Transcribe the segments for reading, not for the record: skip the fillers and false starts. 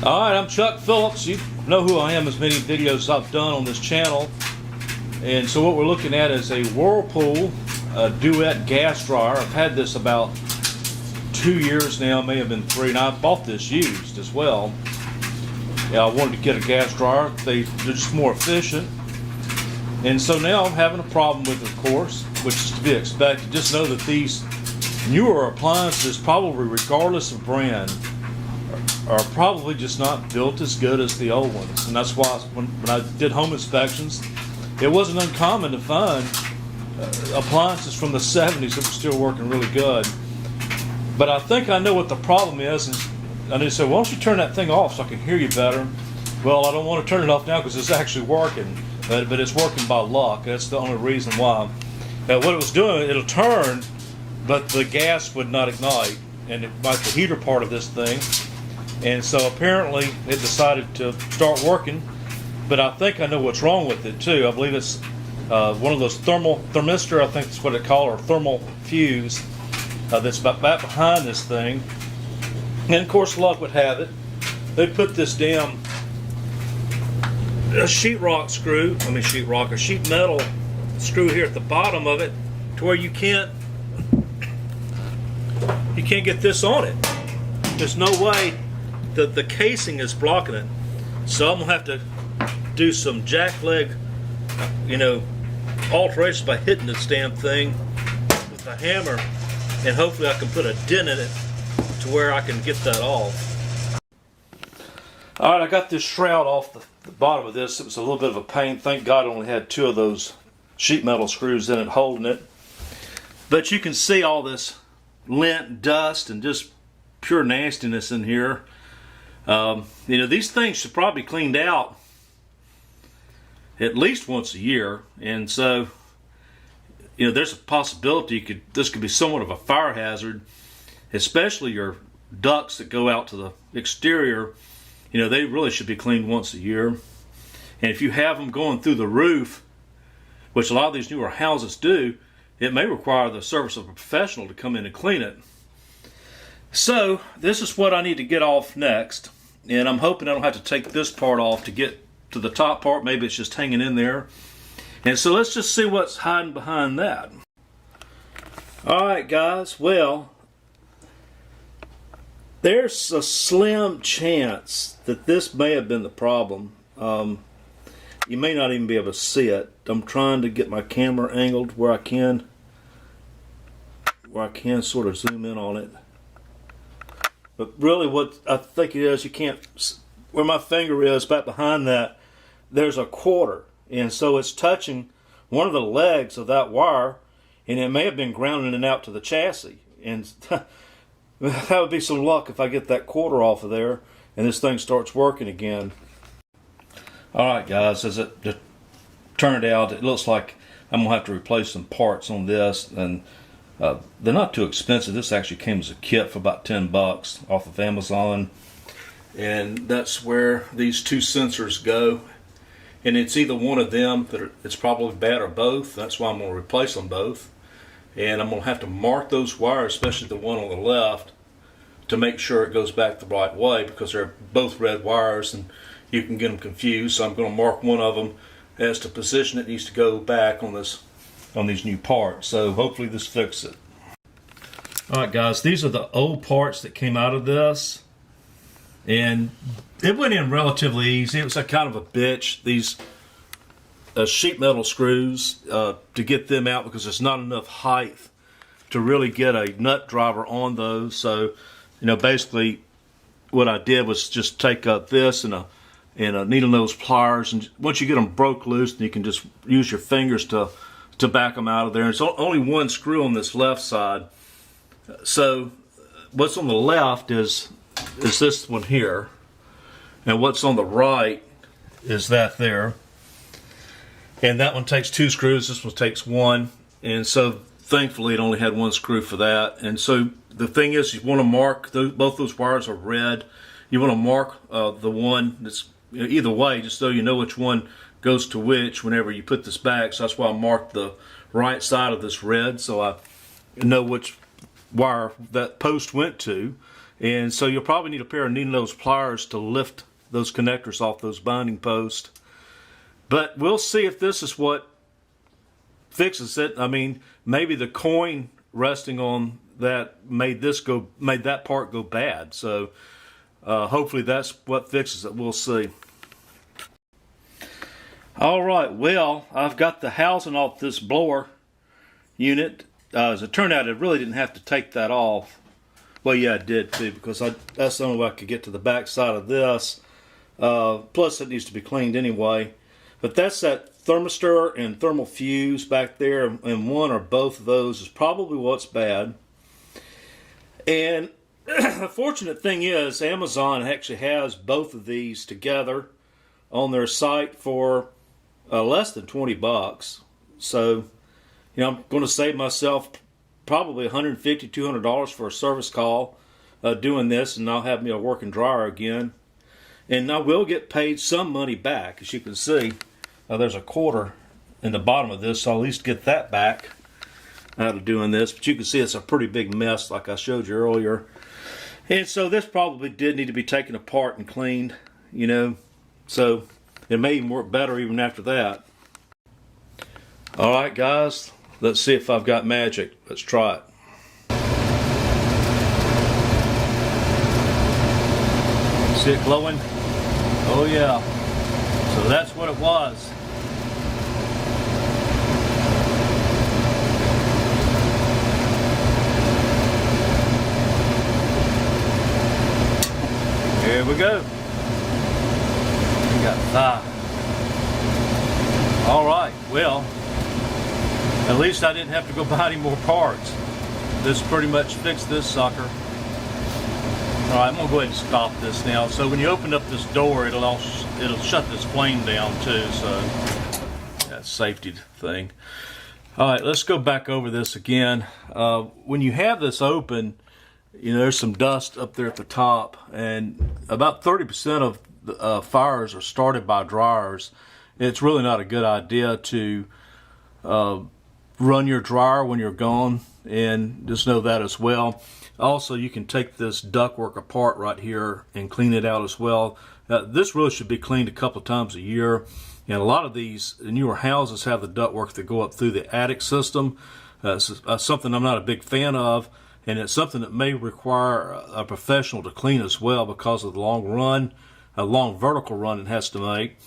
Alright, I'm Chuck Phillips. You know who I am as many videos I've done on this channel. And so what we're looking at is a Whirlpool Duet gas dryer. I've had this about 2 years now, may have been 3, and I bought this used as well. Yeah, I wanted to get a gas dryer. They're just more efficient. And so now I'm having a problem with it, of course, which is to be expected. Just know that these newer appliances, probably regardless of brand, are probably just not built as good as the old ones. And that's why when I did home inspections, it wasn't uncommon to find appliances from the 70s that were still working really good. But I think I know what the problem is. And they said, why don't you turn that thing off so I can hear you better? Well, I don't want to turn it off now because it's actually working. But it's working by luck. That's the only reason why. What it was doing, it'll turn, but the gas would not ignite. And like the heater part of this thing. And so apparently it decided to start working, but I think I know what's wrong with it too. I believe it's one of those thermistor, I think that's what they call it, or thermal fuse that's about behind this thing. And of course, luck would have it, they put this damn a sheet metal screw here at the bottom of it to where you can't get this on it. There's no way. The casing is blocking it, so I'm gonna have to do some jackleg, alterations by hitting this damn thing with a hammer, and hopefully I can put a dent in it to where I can get that off. All right, I got this shroud off the bottom of this. It was a little bit of a pain. Thank God I only had 2 of those sheet metal screws in it holding it. But you can see all this lint, dust, and just pure nastiness in here. These things should probably be cleaned out at least once a year, and so there's a possibility this could be somewhat of a fire hazard, especially your ducts that go out to the exterior. They really should be cleaned once a year. And if you have them going through the roof, which a lot of these newer houses do, it may require the service of a professional to come in and clean it. So this is what I need to get off next, and I'm hoping I don't have to take this part off to get to the top part. Maybe it's just hanging in there. And so let's just see what's hiding behind that. Alright guys, well, there's a slim chance that this may have been the problem. You may not even be able to see it. I'm trying to get my camera angled where I can sort of zoom in on it. But really what I think it is, you can't, where my finger is, back behind that, there's a quarter. And so it's touching one of the legs of that wire, and it may have been grounding it out to the chassis. And that would be some luck if I get that quarter off of there and this thing starts working again. Alright guys, as it turned out, it looks like I'm going to have to replace some parts on this, and they're not too expensive. This actually came as a kit for about $10 off of Amazon, and that's where these 2 sensors go, and it's either one of them it's probably bad, or both. That's why I'm going to replace them both, and I'm going to have to mark those wires, especially the one on the left, to make sure it goes back the right way, because they're both red wires and you can get them confused. So I'm going to mark one of them as to position it needs to go back on these new parts. So hopefully this fixes it. Alright guys, these are the old parts that came out of this, and it went in relatively easy. It was a kind of a bitch, these sheet metal screws, to get them out, because there's not enough height to really get a nut driver on those. So basically what I did was just take up this and a needle nose pliers, and once you get them broke loose, then you can just use your fingers to back them out of there. And it's only one screw on this left side. So what's on the left is this one here, and what's on the right is that there. And that one takes 2 screws, this one takes 1, and so thankfully it only had 1 screw for that. And so the thing is, you want to mark both those wires are red. You want to mark the one that's either way, just so you know which one goes to which whenever you put this back. So that's why I marked the right side of this red, so I know which wire that post went to. And so you'll probably need a pair of needle nose pliers to lift those connectors off those binding posts. But we'll see if this is what fixes it. I mean, maybe the coin resting on that made that part go bad. So hopefully that's what fixes it. We'll see. All right, well, I've got the housing off this blower unit. As it turned out, I really didn't have to take that off. Well, yeah, I did too, because that's the only way I could get to the back side of this. Plus, it needs to be cleaned anyway. But that's that thermistor and thermal fuse back there, and one or both of those is probably what's bad. And the fortunate thing is, Amazon actually has both of these together on their site for less than 20 bucks. So, I'm going to save myself probably $150, $200 for a service call doing this, and I'll have me a working dryer again. And I will get paid some money back. As you can see, there's a quarter in the bottom of this, so I'll at least get that back out of doing this. But you can see it's a pretty big mess like I showed you earlier. And so this probably did need to be taken apart and cleaned, So it may even work better even after that. Alright guys, let's see if I've got magic. Let's try it. See it glowing? Oh yeah. So that's what it was. Here we go. We got 5. Alright, well, at least I didn't have to go buy any more parts. This pretty much fixed this sucker. Alright, I'm going to go ahead and stop this now. So when you open up this door, it'll shut this flame down too. So that's a safety thing. Alright, let's go back over this again. When you have this open, there's some dust up there at the top, and about 30% of the fires are started by dryers. It's really not a good idea to run your dryer when you're gone, and just know that as well. Also, you can take this ductwork apart right here and clean it out as well. This really should be cleaned a couple of times a year, and a lot of these newer houses have the ductwork that go up through the attic system. It's something I'm not a big fan of, and it's something that may require a professional to clean as well because of the long vertical run it has to make.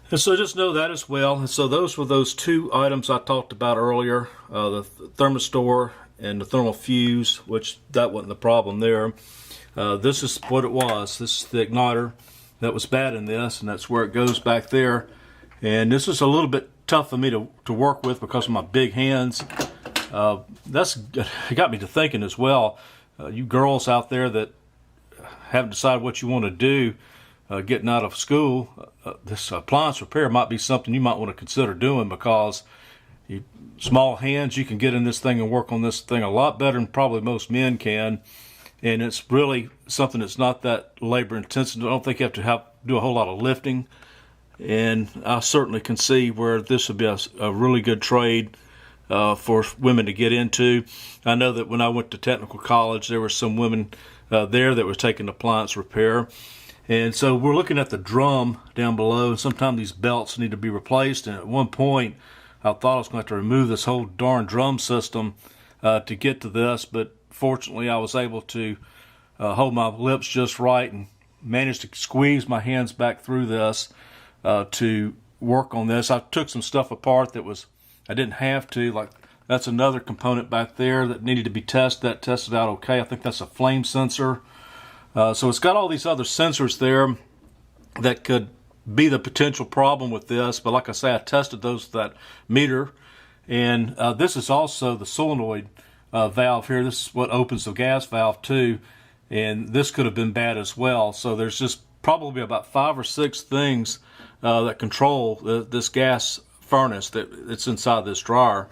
And so just know that as well. And so those were those 2 items I talked about earlier, the thermistor and the thermal fuse, which that wasn't the problem there. This is what it was. This is the igniter that was bad in this, and that's where it goes back there. And this is a little bit tough for me to work with because of my big hands. It got me to thinking as well, you girls out there that haven't decided what you want to do getting out of school, this appliance repair might be something you might want to consider doing, because small hands, you can get in this thing and work on this thing a lot better than probably most men can, and it's really something that's not that labor intensive. I don't think you have to do a whole lot of lifting, and I certainly can see where this would be a really good trade for women to get into. I know that when I went to technical college, there were some women there that were taking appliance repair. And so we're looking at the drum down below, and sometimes these belts need to be replaced. And at one point, I thought I was going to have to remove this whole darn drum system to get to this, but fortunately I was able to hold my lips just right and managed to squeeze my hands back through this to work on this. I took some stuff apart that I didn't have to, like that's another component back there that needed to be tested. That tested out okay. I think that's a flame sensor. So it's got all these other sensors there that could be the potential problem with this. But like I say, I tested those with that meter. And this is also the solenoid valve here. This is what opens the gas valve too. And this could have been bad as well. So there's just probably about 5 or 6 things that control this gas furnace that's inside this dryer.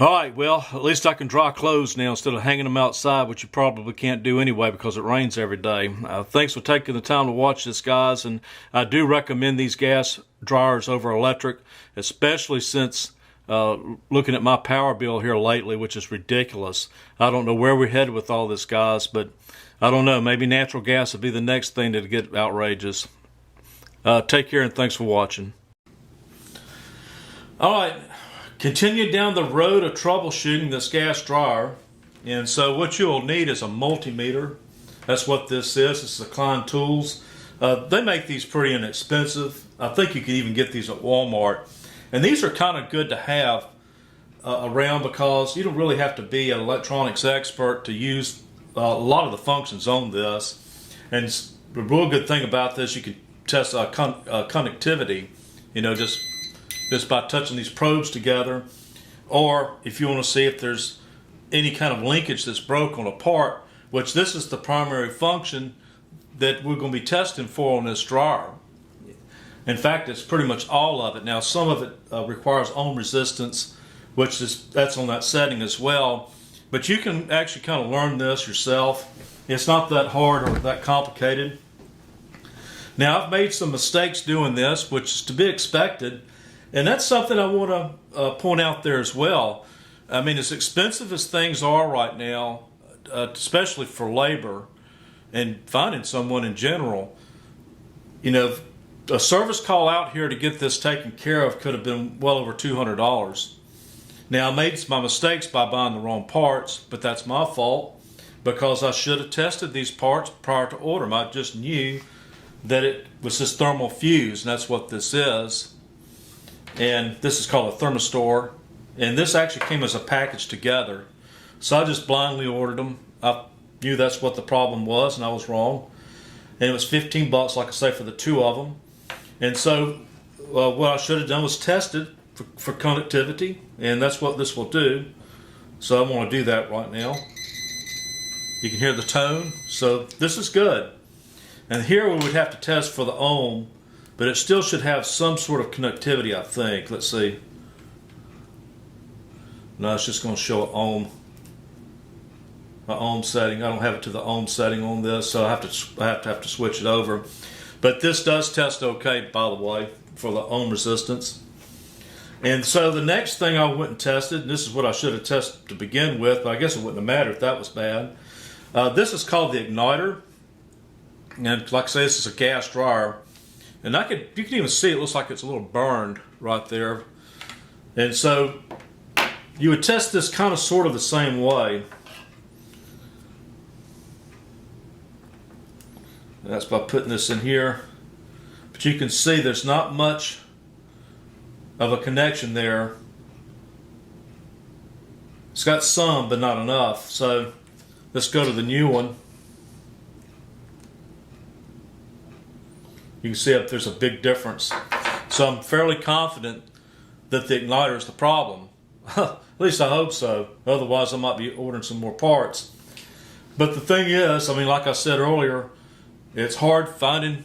Alright, well, at least I can dry clothes now instead of hanging them outside, which you probably can't do anyway because it rains every day. Thanks for taking the time to watch this, guys, and I do recommend these gas dryers over electric, especially since looking at my power bill here lately, which is ridiculous. I don't know where we're headed with all this, guys, but I don't know, maybe natural gas would be the next thing to get outrageous. Take care and thanks for watching. Alright, continue down the road of troubleshooting this gas dryer. And so what you'll need is a multimeter. That's what this is. It's the Klein Tools. They make these pretty inexpensive. I think you can even get these at Walmart. And these are kind of good to have around because you don't really have to be an electronics expert to use a lot of the functions on this. And the real good thing about this, you can test conductivity, you know, just by touching these probes together. Or if you want to see if there's any kind of linkage that's broke on a part, which this is the primary function that we're going to be testing for on this dryer. In fact, it's pretty much all of it. Now, some of it requires ohm resistance, that's on that setting as well. But you can actually kind of learn this yourself. It's not that hard or that complicated. Now, I've made some mistakes doing this, which is to be expected. And that's something I want to point out there as well. I mean, as expensive as things are right now, especially for labor and finding someone in general, you know, a service call out here to get this taken care of could have been well over $200. Now, I made my mistakes by buying the wrong parts, but that's my fault because I should have tested these parts prior to order them. I just knew that it was this thermal fuse, and that's what this is. And this is called a thermistor. And this actually came as a package together. So I just blindly ordered them. I knew that's what the problem was, and I was wrong. And it was 15 bucks, like I say, for the two of them. And so what I should have done was tested for conductivity, and that's what this will do. So I want to do that right now. You can hear the tone. So this is good. And here we would have to test for the ohm, but it still should have some sort of conductivity, I think. Let's see. No, it's just going to show an ohm setting. I don't have it to the ohm setting on this, so I have to switch it over. But this does test okay, by the way, for the ohm resistance. And so the next thing I went and tested, and this is what I should have tested to begin with, but I guess it wouldn't have mattered if that was bad. This is called the igniter. And like I say, this is a gas dryer. And you can even see it looks like it's a little burned right there. And so you would test this kind of sort of the same way. And that's by putting this in here. But you can see there's not much of a connection there. It's got some, but not enough. So let's go to the new one. You can see up there's a big difference. So I'm fairly confident that the igniter is the problem. At least I hope so. Otherwise I might be ordering some more parts. But the thing is, I mean, like I said earlier, it's hard finding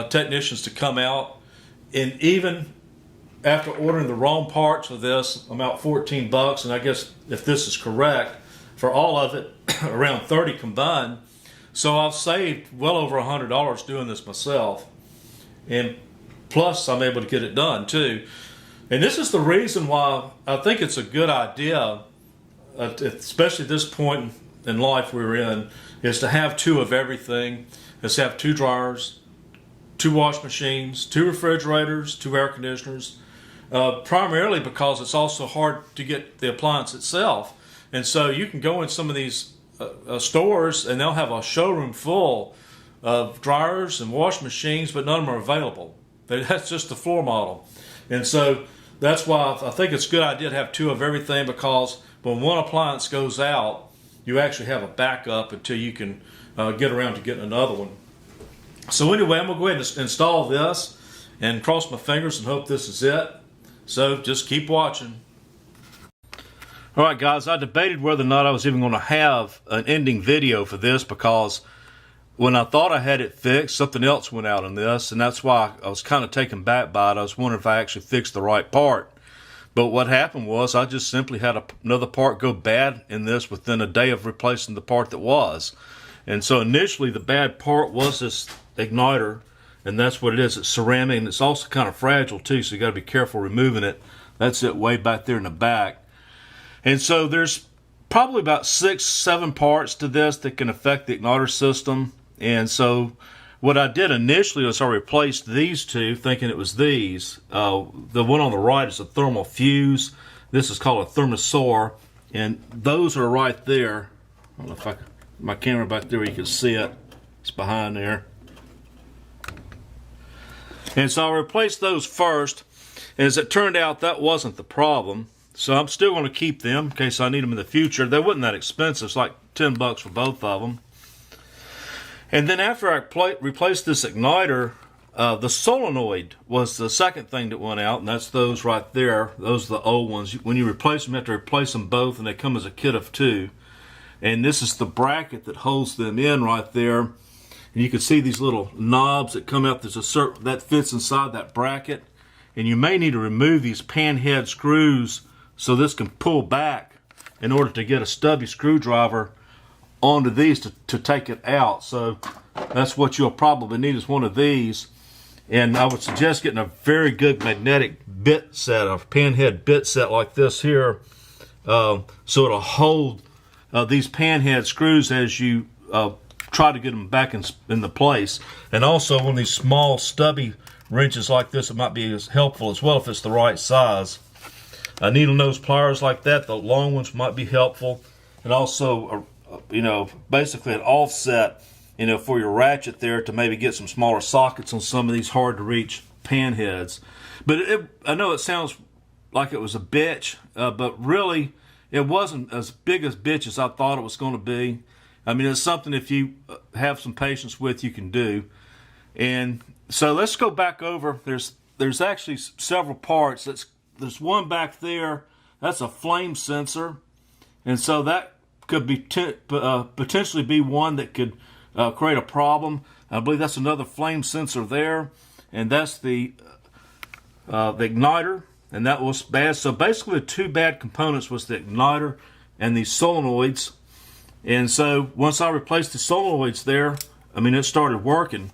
technicians to come out. And even after ordering the wrong parts for this, I'm out 14 bucks. And I guess if this is correct, for all of it, around 30 combined. So I've saved well over $100 doing this myself. And plus I'm able to get it done too. And this is the reason why I think it's a good idea, especially at this point in life we're in, is to have two of everything. Is to have two dryers, two wash machines, two refrigerators, two air conditioners, primarily because it's also hard to get the appliance itself. And so you can go in some of these stores and they'll have a showroom full of dryers and wash machines, but none of them are available. That's just the floor model. And so that's why I think it's a good idea to have two of everything, because when one appliance goes out, you actually have a backup until you can get around to getting another one. So anyway, I'm going to go ahead and install this and cross my fingers and hope this is it. So just keep watching. Alright guys, I debated whether or not I was even going to have an ending video for this, because when I thought I had it fixed, something else went out on this, and that's why I was kind of taken back by it. I was wondering if I actually fixed the right part. But what happened was I just simply had another part go bad in this within a day of replacing the part that was. And so initially the bad part was this igniter, and that's what it is. It's ceramic, and it's also kind of fragile too, so you got to be careful removing it. That's it way back there in the back. And so there's probably about 6-7 parts to this that can affect the igniter system. And so what I did initially was I replaced these two, thinking it was these. The one on the right is a thermal fuse. This is called a thermosaur, and those are right there. I don't know if my camera back there, you can see it. It's behind there. And so I replaced those first. And as it turned out, that wasn't the problem. So I'm still going to keep them in case I need them in the future. They wasn't that expensive. It's like $10 for both of them. And then after I replaced this igniter, the solenoid was the second thing that went out, and that's those right there. Those are the old ones. When you replace them, you have to replace them both, and they come as a kit of 2. And this is the bracket that holds them in right there. And you can see these little knobs that come out. There's a certain that fits inside that bracket. And you may need to remove these pan head screws so this can pull back in order to get a stubby screwdriver onto these to take it out. So that's what you'll probably need, is one of these. And I would suggest getting a very good magnetic bit set, a pan head bit set like this here, so it'll hold these pan head screws as you try to get them back in the place. And also one of these small stubby wrenches like this, it might be as helpful as well if it's the right size. Needle nose pliers like that, the long ones, might be helpful. And also, basically an offset, for your ratchet there to maybe get some smaller sockets on some of these hard to reach pan heads. But I know it sounds like it was a bitch, but really it wasn't as big a bitch as I thought it was going to be. I mean, it's something, if you have some patience with, you can do. And so let's go back over. There's actually several parts. There's one back there. That's a flame sensor. And so that could be potentially be one that could create a problem. I believe that's another flame sensor there. And that's the igniter. And that was bad. So basically the two bad components was the igniter and these solenoids. And so once I replaced the solenoids there, it started working.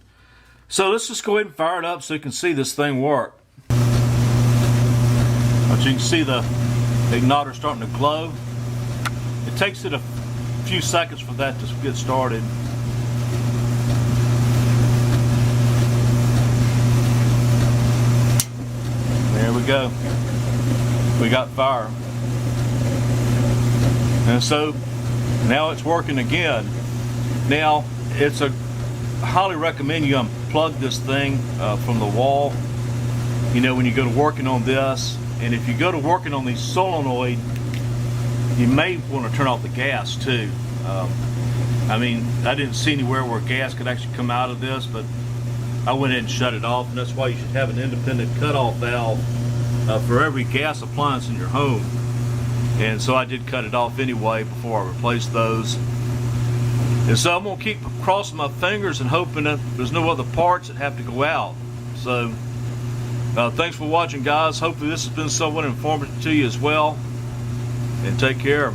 So let's just go ahead and fire it up so you can see this thing work. But you can see the igniter starting to glow. It takes it a few seconds for that to get started. There we go. We got fire. And so now it's working again. Now I highly recommend you unplug this thing from the wall, when you go to working on this. And if you go to working on these solenoid, you may want to turn off the gas too. I didn't see anywhere where gas could actually come out of this, but I went ahead and shut it off. And that's why you should have an independent cutoff valve for every gas appliance in your home. And so I did cut it off anyway before I replaced those. And so I'm going to keep crossing my fingers and hoping that there's no other parts that have to go out. So thanks for watching, guys. Hopefully this has been somewhat informative to you as well. And take care.